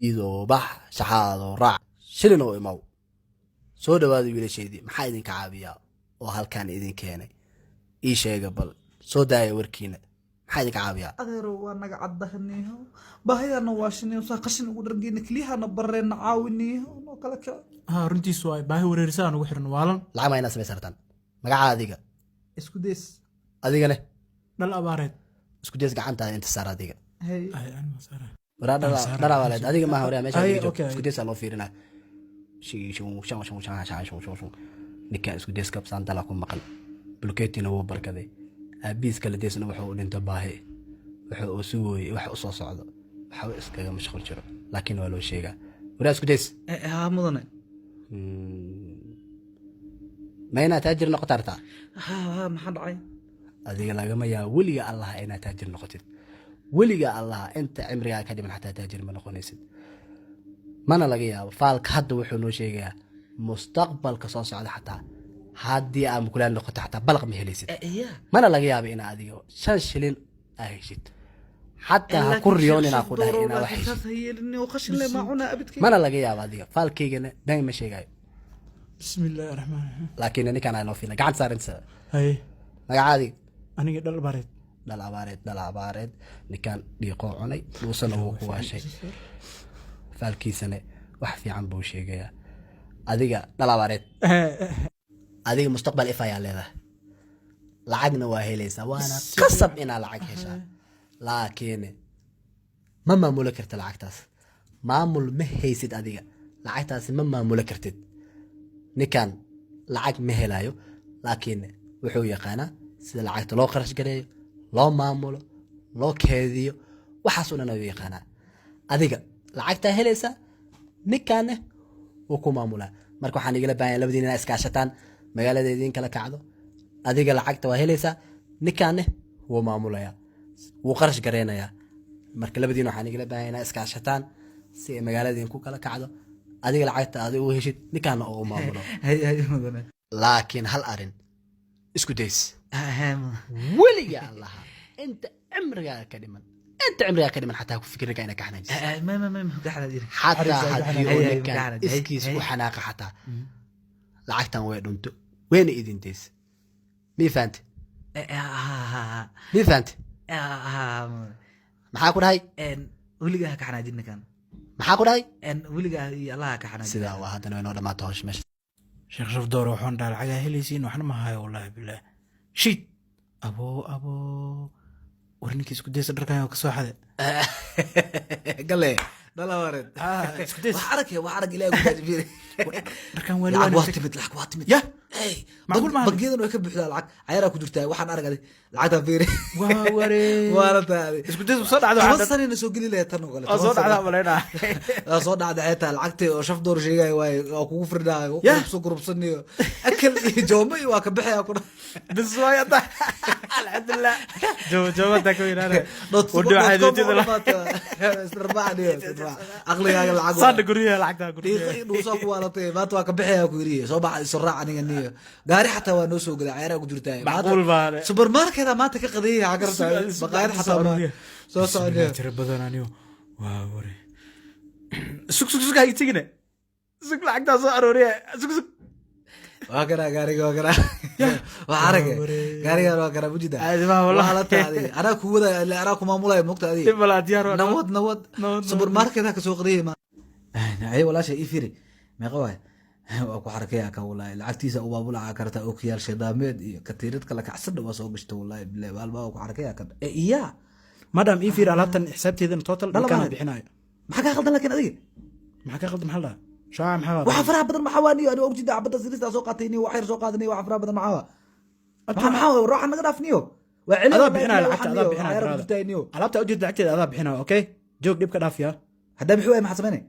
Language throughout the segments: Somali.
idoo bax shaxaadoo raac shilin oo imaw soo dhawaada wiilasheedii maxaa idinka caabiyaa oo halkaan idin keenay ii sheega bal soo daaya warkiina maxaa idinka caabiyaa adeero waa naga caddahaniyo baahidana waa shiniyo saa qashin ugu dhargeyna keliyahana barreena caawiniyo noo kala kala runtiisu waay baahi wareerisaan ugu xiran waalan lacag maa inaad samaysartaan magacaa adiga isku dees adigane dhal abaareed isku dees gacantaada inta saar adiga hey waraa dhalaabaleed adiga maaha waraa meesha Ay, adiga joog. okay. isku deesaa loo fiirinaa ninkaan isku dees kabsaan dala ku maqan bulkeetina wuu barkaday aabihiis kala deesna wuxuu u dhinta baahi wuxuu uu sugooyey wax u soo socdo waxba iskaga mashquul jiro laakiin waa loo sheegaa waraa isku dees haa mudane ma inaad taajir noqota artaa haa maxaa dhacay adiga lagama yaabo weliga allaha inaad taajir noqotid weliga allaha inta cimrigaa ka dhiman xataa taajir ma noqonaysid mana laga yaabo faalka hadda wuxuu noo sheegayaa mustaqbalka soo socda xataa haddii aad mukulaan noqoto xataa balaq ma helaysid mana laga yaabo inaa adiga 5 shilin aa heshid xataa ha ku riyoon inaa ku dhahay inaa wax heshid mana laga yaabo adiga faalkaygana been ma sheegayo bismillaahi raxmaan raxiim laakiin ninkaan aa noo fiilna gacanta saarinta haye magacaadii aniga dhal abaareed dhal abaareed ninkaan dhiiqoo cunay dhuusana wuu ku waashay faalkiisana wax fiican buu sheegayaa adiga dhal abaareed adiga mustaqbal if ayaa leedahay lacagna waa helaysaa waana qasab inaa lacag heshaa laakiin ma maamulo karta lacagtaas maamul ma haysid adiga lacagtaasi ma maamulo kartid ninkaan lacag ma helayo laakiin wuxuu yaqaanaa sida lacagta loo qarash gareeyo loo maamulo loo keediyo waxaasoo dhan ayuu yaqaanaa adiga lacagtaa helaysaa ninkaanne wuu ku maamulaa marka waxaan igala baahanya labadiin inaa iskaashataan magaalada idiin kala kacdo adiga lacagta waa helaysaa ninkaanne wuu maamulayaa wuu qarash gareynayaa marka labadiin waxaan igala baahanya inaa iskaashataan si ay magaalada idinku kala kacdo adiga lacagta adiga u heshid ninkaanna oo u maamulo laakiin hal arin isku days weliga allaha inta cimrigaa ka dhiman xataa ku fikirka inaa ka xanaajis xataa haddii uu ninkaan iskiis u xanaaqa xataa lacagtan way dhunto wayna idin days mii fahamte maxaa ku dhahay weligaa ka xanaajin ninkan maxaa ku dhahay weligaa iyo allaha ka xanaajin sidaa waa haddana way noo dhamaato hawsha meesha sheekh shafdoor waxaan dhaha lacagaa helaysiin waxna ma hayo wallaahi bilaah shiid aboo war ninkii isku daysa dharkan oo ka soo xade gale dhalawareed isku days wax arag ilaahay ku gaajibiyay dharkan lacag waa waa timid lacag waa timid ya hey macquul maahan. bangiyadan way ka buuxdaa lacag cayaraa ku jirtaa waxaan aragay lacagta fiiri waa waree waana taadi isku days soo dhacdo toban waxaa sanina soo geli lahayd tan oo kale soo dhacda maleynaa soo dhacda xitaa lacagtii oo shaf door sheegay waay oo kugu firdhaayo Yah. gurubsaniyo akal iyo jooma iyo waa ka bixaya ku بس ما يطلع الحمد لله جو تاكو ينانا dot ودو حاجتي لا aqligaaga lacag صار قريه لعقتها قريه dhuusaa ku waalatay maanta waa ka bixaya ku yiri soo baxa isu raac aniga niyo gaari xataa waa noo soo galay cayraa ku jirtaa معقول بقى supermarket maanta ka qadiyay xagarta baqaayad xataa ma soo socday ترى بدن انيو واوري سوق هاي تيجي سوق لعقتها صار وريه سوق waa kana gaariga waa kana waa aragay gaariga waa kana bujida عادي ما والله la taadi ana ku wada ana ku maamulay moqta adi بلا ديار nawad supermarket ka soo qadiyay ma ay walaasha ii firi meeqa waay waa ku xarakaya ka wallahi lacagtiisa u baabulaca karta oo kiyaal shadaameed iyo katiirad kala kacsan waa soo gashto wallahi billahi walba ku xarakaya ka iya مدام اي فير على حسابتي توتال كان بixinayo maxaa ka qaldan laakiin adiga maxaa ka qaldan maxaa la shaaca maxaa waxa faraha badan maxaa waani aniga ogtida abada sirista soo qaatayni waxa yar soo qaadanay waxa faraha badan maxaa ruuxa naga dhaafniyo waa cilmi adaa bixinaa lacagta adaa bixinaa alaabta ujeed lacagteeda adaa bixinaa okay joog dhib ka dhaaf yaa hadaa bixi way maxaa sameynay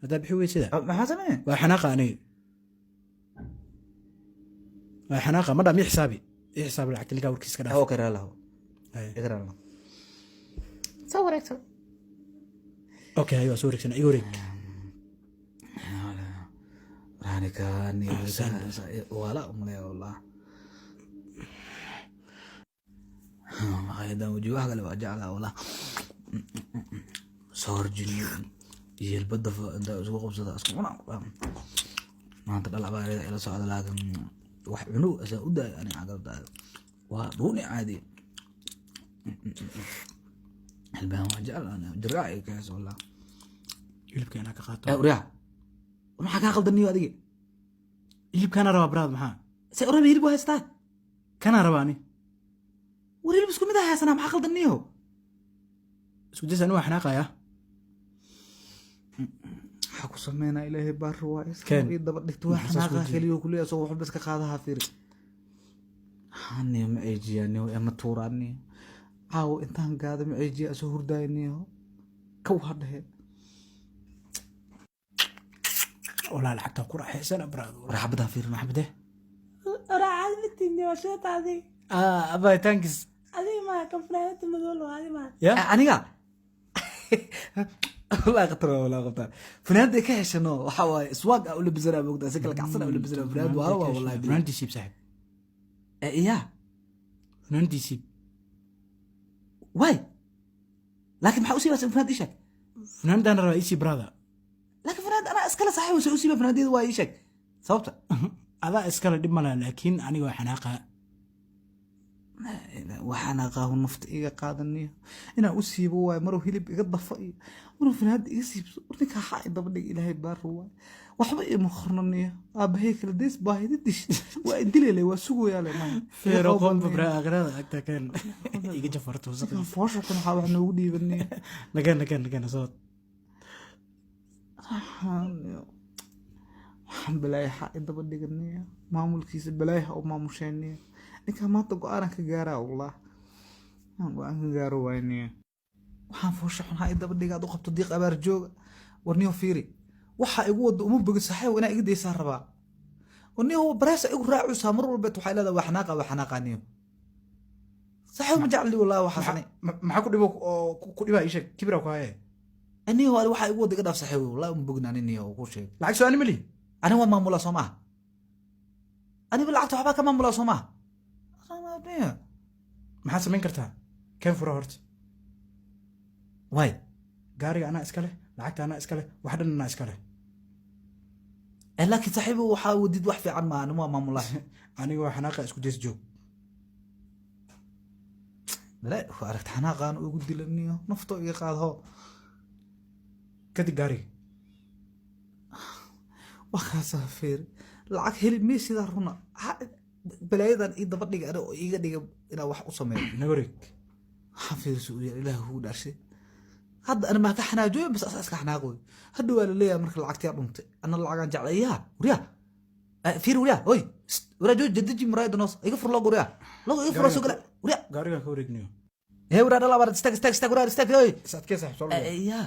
hadaa bixi way sida maxaa sameynay waa xanaaqa aniga waa xanaaqa madam ii xisaabi lacagta ligaa warkiis ka dhaaf oo kara laho ikra laho soo wareegto okay ayo soo wareegsan iga wareeg رانيكا ولا أملي والله ما هيدا وجوه قال بجعلها والله soorjiniyo iyo hilbada inta isku qabsada isku cunaa maanta dhal abaareed ila socda laakiin wax cuno asaa u daay ani cagabtaa waa dhuuni caadi hilbaan waa jecel ana jiraaci ka soo la hilibkeena ka qaato uriya maxaa kaa qaldaniyo adiga hilibkaana rabaa baraad maxaa say uriya hilib waa haystaa kana rabaani war hilib isku mid ah haysana maxaa qaldaniyo isku days anigu xanaaqaya waxaa ku sameynaa ilaahay baar waa Ken. iska daba dhigto waa xanaaqa keliyo kulliya soo waxba iska qaadaha fiiri hani ma eejiyaaniyo ama tuuraaniyo caawo intaan gaada ma eejiya soo hurdaayniyo ka wadhahe walaa lacagta ku raaxaysan baraad raxbada fiirna maxbade Ora عادتني وشيت هذه abay tankis هذه ما كفرت مدول هذه ما ya aniga والله قطر ولا قطر فنان دي كاش انه waxa way iswaaq u labisana bogda si kala kacsan u labisana fanaad waa wallahi fanaantii siib saaxib iya fanaantii siib way laakiin maxaa u siibaa fanaad ishak fanaantaan rabaa isi brother laakiin fanaad ana iskala saxiib oo u siibaa fanaadiyada waa ishak sababta adaa iskala dhib ma laha laakiin aniga waa xanaaqa waxaan aqaahu nafta iga qaadaniyo inaan u siibo waay maruu hilib iga dafa iyo maruu fanaad iga siibso ninkaa xaa i daba dhig ilaahay baaru waay waxba ima qornaniyo aabahay kala deys baahida dish waa indilele waa sugoyaa le feero qomba bra aqrada agta kan iga jafarto ninkaan foosha kun waxaa wax noogu dhiibaniyo nagan soo waxaan balaayo xaa i daba dhiganiyo maamulkiisa balaayo ha u maamushayniyo ninkaa maanta go-aanan ka gaaraa wallah aan go-aan ka gaaro waayniyo waxaan foosha xun ha i daba dhiga ad u qabto diiq abaar jooga warniyo fiiri waxaa igu wada uma bogi saxeew inaa iga daysaa rabaa warniyo baraasa igu raacusaa mar walbeed waxay leedahay waa xanaaqaniyo saxeew ma jecli wallahi waxaasani maxaa ku dhibo oo ku dhibaa ii sheeg kibira ku haye aniyo waxaa igu wada iga dhaaf saxeew wallahi uma bogin aniniyo ku sheeg lacag soo ani mali ani waa maamulaa soo maaha aniba lacagta waxbaa ka maamulaa soo maaha maxaad samayn kartaa keen fura horta way gaariga anaa iska leh lacagta anaa iska leh wax dhan anaa iska leh laakiin saaxiibo waxaa wadid wax fiican maaha ani waa maamulaa aniga waa xanaaqa isku days joog balaa ku aragta xanaaqaan ugu dilaniyo nafto iga qaadho kadib gaariga waa kaasaa fiir lacag heli meesidaa runa balaayadan ii daba dhiga oo iiga dhiga inaa wax u sameeyo nagorig waxaan fiirso u yaal ilaahi kugu dhaarshay hadda ana maa ka xanaajooyo bas asaa iska xanaaqoy hadda waa la leeyahay marka lacagtiyaa dhuntay ana lacagaan jeclay yaa wariyaa fiir wariyaa oy wariyaa jooji jadaji muraayada noos iga fur looga wariyaa looga iga furo soo gala wariyaa gaarigaan ka wareegniyo hee wariyaa dhalaa baad istaag wariyaa istaag oy saadkee saaxib soo yaa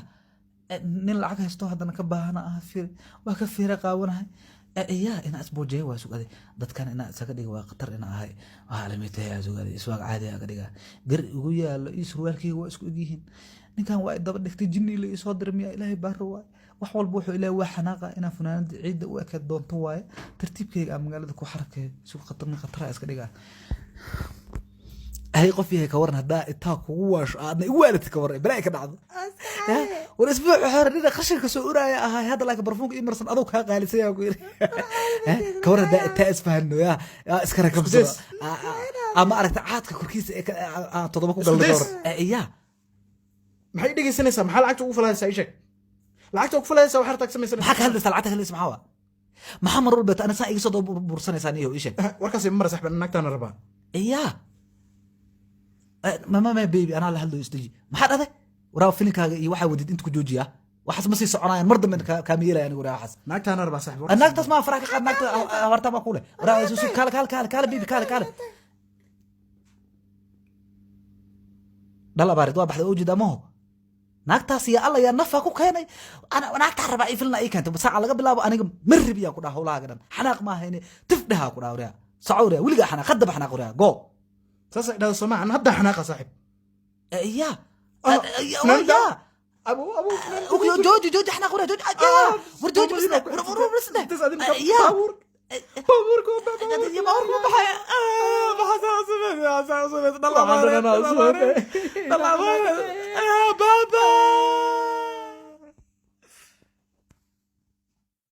nin lacag haysto haddana ka baahana ah fiir waa ka fiira qaawanahay yaa inaa isboojeeya waa sugaday dadkan inaa isaga dhiga waa khatar ina ahay waxaa lamidtahay aa sugaday iswaaq caadi aa ka dhigaa gar igu yaalo iyo surwaalkeyga waa isku egyihiin ninkan waa daba dhigtay jinni ila isoo diray miyaa ilaahay baaro waaye wax walba wuxuu ilaahay waa xanaaqa inaa funaanada ciidda u ekeed doonto waaye tartiibkeyga aa magaalada ku xarakeeyo isugu khatara iska dhigaa hay qof yahay ka waran haddaa itaa kugu waasho aadna igu waalid ka waran balaa ka dhacdo war isbuuc hore nina qashinka soo uraya ahay hadda laakiin barfuunka ii marsan adoo kaa qaalisaya ku yiri ka waran haddaa itaa isfahano yaa iska rakabsado ama aragta caadka korkiisa ee todoba ku galda ka waran yaa maxay dhegeysanaysaa maxaa lacagta ugu falaysaa ii sheeg lacagta ugu falaysaa waxaad taagsamaysaa maxaa ka hadlaysaa lacagta ka hadlaysa maxaa waa maxaa mar walba ana saa iga soo bursanaysaa niyo ii sheeg warkaas ma mara saxban naagtaana rabaa yaa mama baby anaa la hadlayo isdaji maxaa dhahday waraa filinkaaga iyo waxaa wadid inta ku joojiya waxaas ma sii soconayaan mar dambe kaama yeelaya anigu waraa waxaas naagtaana rabaa saxib naagtaas maa faraha ka qaad naagta habartaa baa kule waraa susu kaale baby kaale dhal abaarid waa baxday oo jeeda maho naagtaas yaa alla yaa nafa ku keenay naagtaa rabaa ii filna ii keentay saaca laga bilaabo aniga marrib yaa ku dhaha howlahaaga dhan xanaaq maahayne tif dhahaa ku dhaha waraa soco waraa weligaa xanaaq haddaba xanaaq waraa go saasay dhahda soomaa an hadda xanaaqa saaxib yaa ابو جوجي احنا قرا جوجي ورجوجي بس يا بابوركم يا بابوركم بحياة بابا